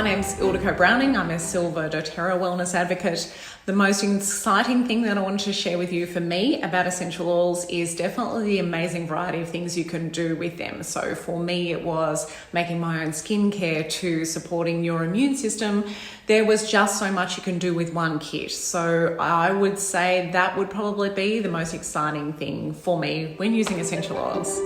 My name's Ildiko Browning. I'm a Silver doTERRA wellness advocate. The most exciting thing that I wanted to share with you for me about essential oils is definitely the amazing variety of things you can do with them. So for me, it was making my own skincare to supporting your immune system. There was just so much you can do with one kit. So I would say that would probably be the most exciting thing for me when using essential oils.